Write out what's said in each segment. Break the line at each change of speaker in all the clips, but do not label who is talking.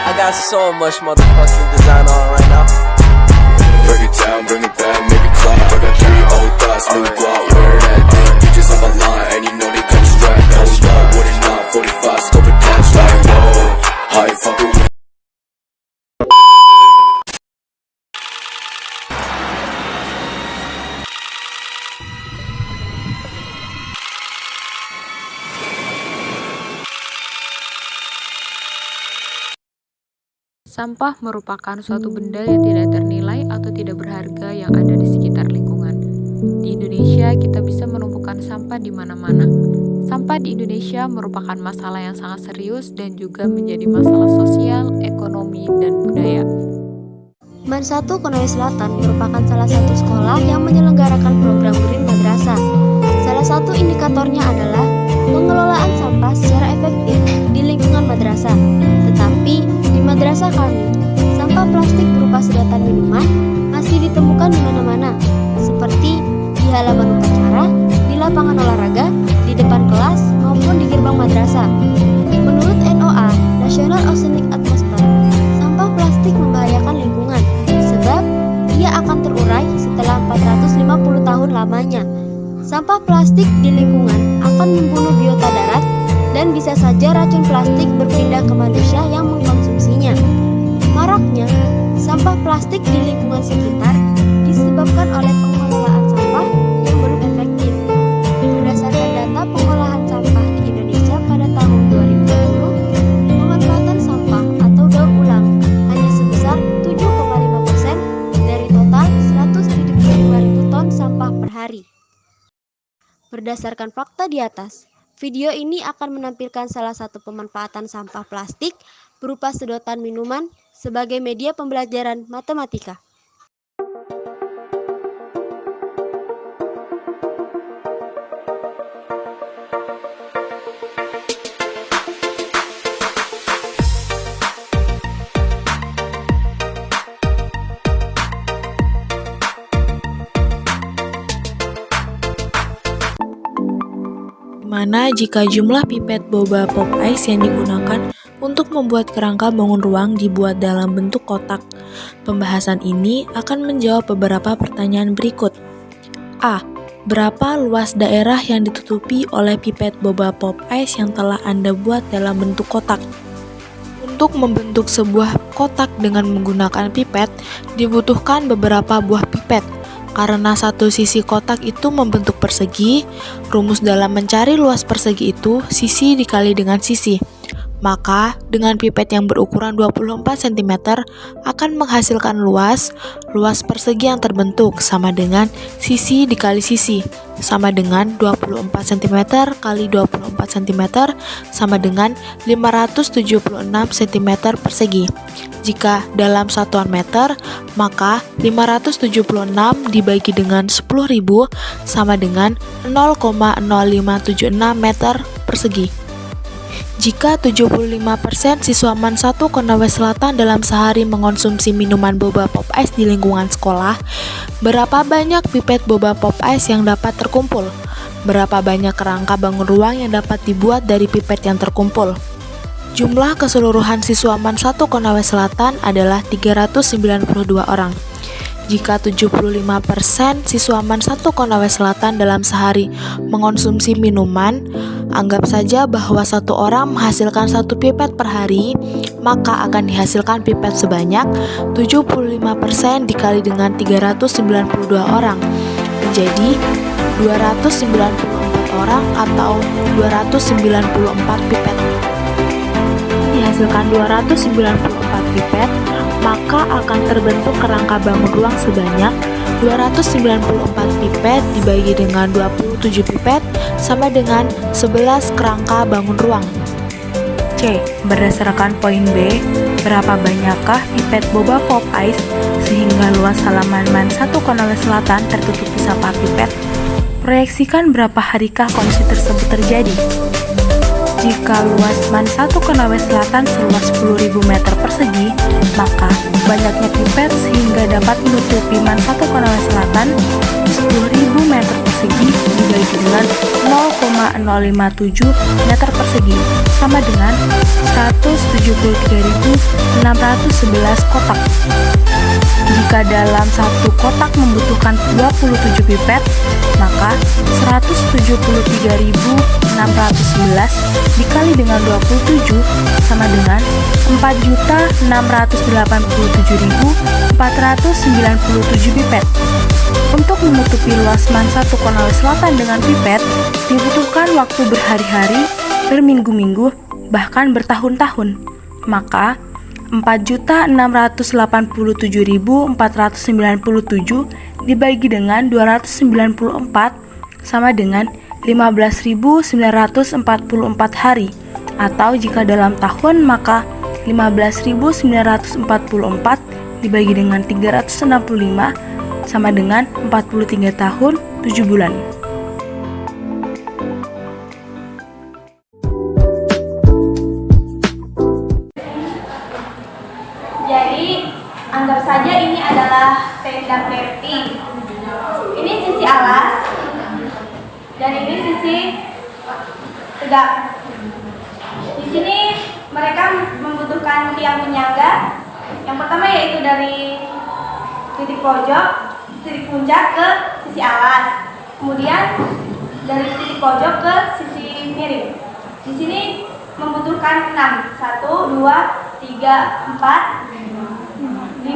I got so much motherfucking design on right now.
Break it down, bring it back, make it clap. I got 3 old thoughts, new guap, where that thing. Bitches on my line, and you know they come strapped. Hold up, what it not, 45, scope it down, like whoa. How you fucking with?
Sampah merupakan suatu benda yang tidak ternilai atau tidak berharga yang ada di sekitar lingkungan. Di Indonesia, kita bisa menumpukan sampah di mana-mana. Sampah di Indonesia merupakan masalah yang sangat serius dan juga menjadi masalah sosial, ekonomi, dan budaya.
MAN 1 Konawe Selatan merupakan salah satu sekolah yang menyelenggarakan program Green Madrasah. Salah satu indikatornya adalah pengelolaan sampah secara efektif di lingkungan madrasah. Tetapi di madrasah kami, sampah plastik berupa sedotan minuman masih ditemukan di mana-mana, seperti di halaman upacara, di lapangan olahraga, di depan kelas, maupun di gerbang madrasah. Menurut NOA, National Oceanic Atmosphere, sampah plastik membahayakan lingkungan, sebab ia akan terurai setelah 450 tahun lamanya. Sampah plastik di lingkungan akan membunuh biota darat dan bisa saja racun plastik berpindah ke manusia yang mengkonsumsinya. Maraknya sampah plastik di lingkungan sekitar disebabkan oleh pengelolaan sampah yang belum efektif. Berdasarkan data pengolahan sampah di Indonesia pada tahun 2020, pemanfaatan sampah atau daur ulang hanya sebesar 7,5% dari total 175.000 ton sampah per hari. Berdasarkan fakta di atas, video ini akan menampilkan salah satu pemanfaatan sampah plastik berupa sedotan minuman sebagai media pembelajaran matematika.
Mana jika jumlah pipet boba pop ice yang digunakan untuk membuat kerangka bangun ruang dibuat dalam bentuk kotak? Pembahasan ini akan menjawab beberapa pertanyaan berikut. A. Berapa luas daerah yang ditutupi oleh pipet boba pop ice yang telah Anda buat dalam bentuk kotak? Untuk membentuk sebuah kotak dengan menggunakan pipet, dibutuhkan beberapa buah pipet. Karena satu sisi kotak itu membentuk persegi, rumus dalam mencari luas persegi itu sisi dikali dengan sisi. Maka, dengan pipet yang berukuran 24 cm akan menghasilkan luas persegi yang terbentuk sama dengan sisi dikali sisi, sama dengan 24 cm kali 24 cm sama dengan 576 cm persegi. Jika dalam satuan meter, maka 576 dibagi dengan 10.000 sama dengan 0,0576 meter persegi. Jika 75% siswa MAN 1 Konawe Selatan dalam sehari mengonsumsi minuman boba pop ice di lingkungan sekolah, berapa banyak pipet boba pop ice yang dapat terkumpul? Berapa banyak kerangka bangun ruang yang dapat dibuat dari pipet yang terkumpul? Jumlah keseluruhan siswa MAN 1 Konawe Selatan adalah 392 orang. Jika 75% siswa MAN 1 Konawe Selatan dalam sehari mengonsumsi minuman, anggap saja bahwa satu orang menghasilkan satu pipet per hari, maka akan dihasilkan pipet sebanyak 75% dikali dengan 392 orang, menjadi 294 orang atau 294 pipet. Dihasilkan 294 pipet, maka akan terbentuk kerangka bangun ruang sebanyak 294 pipet dibagi dengan 27 pipet sama dengan 11 kerangka bangun ruang. C. Berdasarkan poin B, berapa banyakkah pipet boba pop ice sehingga luas halaman MAN 1 Konawe Selatan tertutupi sampah pipet? Proyeksikan berapa harikah kondisi tersebut terjadi? Jika luas MAN 1 Konawe Selatan seluas 10.000 meter persegi, maka banyaknya pipet sehingga dapat menutupi Mansatu Konawe Selatan 10.000 meter persegi dibagi dengan 0,057 meter persegi sama dengan 173.611 kotak. Jika dalam satu kotak membutuhkan 27 pipet, maka 173.611 dikali dengan 27 sama dengan 4.687.497 pipet. Untuk menutupi luas Mansatu Konawe Selatan dengan pipet, dibutuhkan waktu berhari-hari, berminggu-minggu, bahkan bertahun-tahun. Maka 4.687.497 dibagi dengan 294 sama dengan 15.944 hari, atau jika dalam tahun maka 15.944 dibagi dengan 365 sama dengan 43 tahun 7 bulan.
Jadi, anggap saja ini adalah tenda camping. Ini sisi alas dan ini sisi tegak. Di sini mereka membutuhkan tiang penyangga. Yang pertama yaitu dari titik pojok, titik puncak ke sisi alas. Kemudian dari titik pojok ke sisi miring. Di sini membutuhkan 6. 1, 2, 3, 4, 5, 6.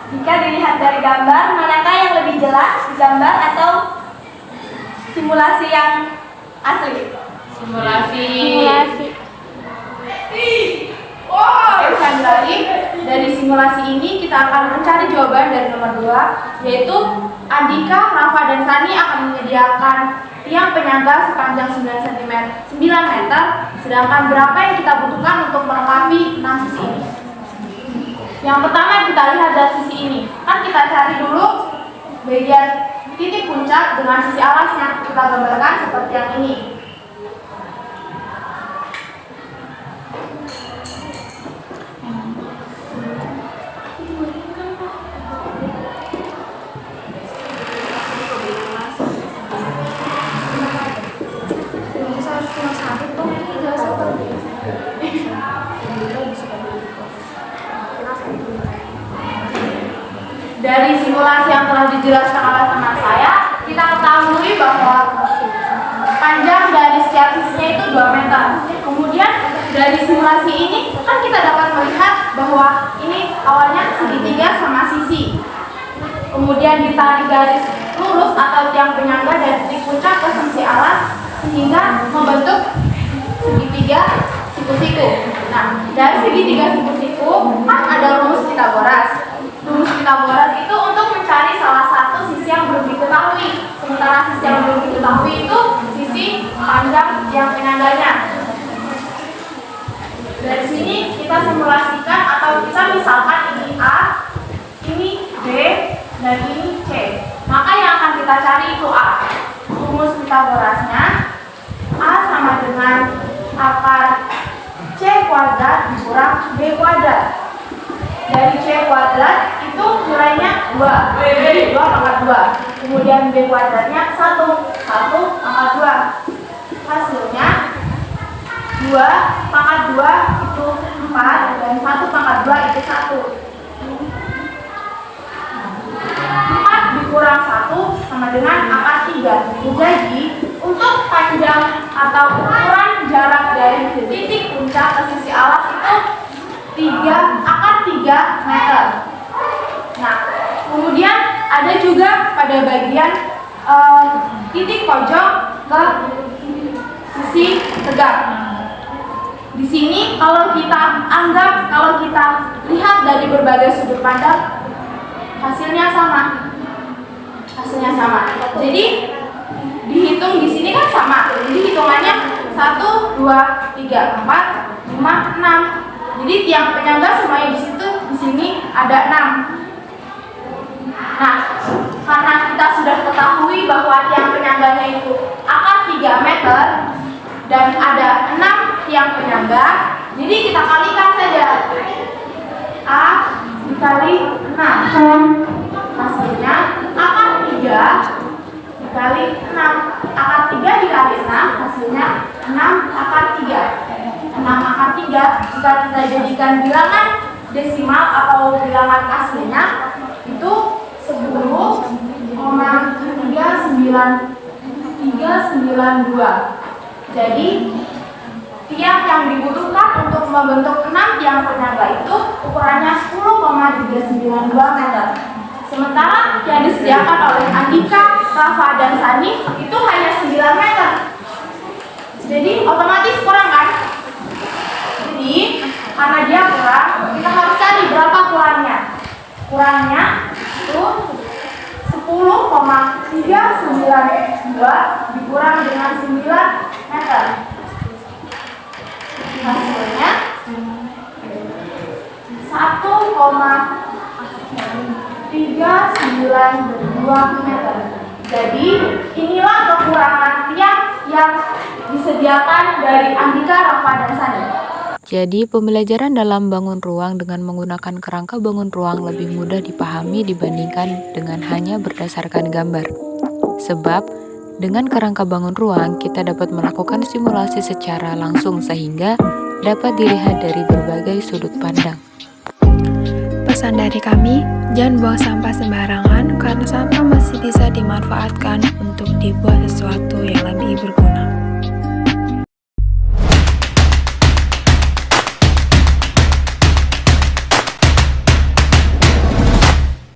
Jika dilihat dari gambar, manakah yang lebih jelas, gambar atau simulasi yang asli? Simulasi. Oke, selanjutnya dari simulasi ini kita akan mencari jawaban dari nomor 2, yaitu Andika, Rafa, dan Sani akan menyediakan tiang penyangga sepanjang 9 meter, sedangkan berapa yang kita butuhkan untuk melengkapi 6 sisi ini? Yang pertama kita lihat dari sisi ini. Kan kita cari dulu bagian titik puncak dengan sisi alasnya. Kita gambarkan seperti yang ini. Dari simulasi yang telah dijelaskan oleh teman saya, kita ketahui bahwa panjang dari setiap sisinya itu 2 meter. Kemudian dari simulasi ini kan kita dapat melihat bahwa ini awalnya segitiga sama sisi. Kemudian ditarik garis lurus atau tiang penyangga dari titik puncak ke sisi alas sehingga membentuk segitiga siku-siku. Nah, dari segitiga siku-siku kan ada rumus Pitagoras. Rumus Pitagoras itu untuk mencari salah satu sisi yang belum diketahui. Sementara sisi yang belum diketahui itu sisi panjang yang penyangganya. Dari sini kita simulasikan atau kita misalkan ini A, ini B, dan ini C. Maka yang akan kita cari itu A. Rumus Pitagorasnya A sama dengan akar C kuadrat dikurang B kuadrat. Dari C kuadrat itu nilainya 2, jadi 2 pangkat 2. Kemudian B kuadratnya 1 pangkat 2. Hasilnya 2 pangkat 2 itu 4 dan 1 pangkat 2 itu 1. 4 dikurang 1 sama dengan akar 3. Jadi untuk panjang atau ukuran jarak dari titik puncak ke sisi alas itu akar 3 meter. Nah, kemudian ada juga pada bagian titik pojok ke sisi tegak. Di sini kalau kita lihat dari berbagai sudut pandang, hasilnya sama. Jadi dihitung di sini kan sama. Jadi hitungannya 1, 2, 3, 4, 5, 6. Jadi tiang penyangga semuanya di sini ada 6. Nah, karena kita sudah ketahui bahwa tiang penyangganya itu akar 3 meter, dan ada 6 tiang penyangga. Jadi kita kalikan saja. A dikali 6. Hasilnya akar 3 dikali 6. Akar 3 dikali 6 hasilnya 6 akar 3. 6 akar 3 jika kita jadikan bilangan desimal atau bilangan aslinya itu 10,392. Jadi tiang yang dibutuhkan untuk membentuk 6 tiang penyangga itu ukurannya 10,392 meter. Sementara yang disediakan oleh Andika, Rafa, dan Sani itu hanya 9 meter. Jadi otomatis kurang kan? Jadi karena dia kurang, kita harus cari berapa kurangnya. Kurangnya itu 10,392 dikurang dengan 9 meter. Hasilnya 1,392 meter. Jadi inilah kekurangan tiang yang disediakan dari Andika, Rafa, dan Sani.
Jadi, pembelajaran dalam bangun ruang dengan menggunakan kerangka bangun ruang lebih mudah dipahami dibandingkan dengan hanya berdasarkan gambar. Sebab, dengan kerangka bangun ruang, kita dapat melakukan simulasi secara langsung sehingga dapat dilihat dari berbagai sudut pandang.
Pesan dari kami, jangan buang sampah sembarangan karena sampah masih bisa dimanfaatkan untuk dibuat sesuatu yang lebih berguna.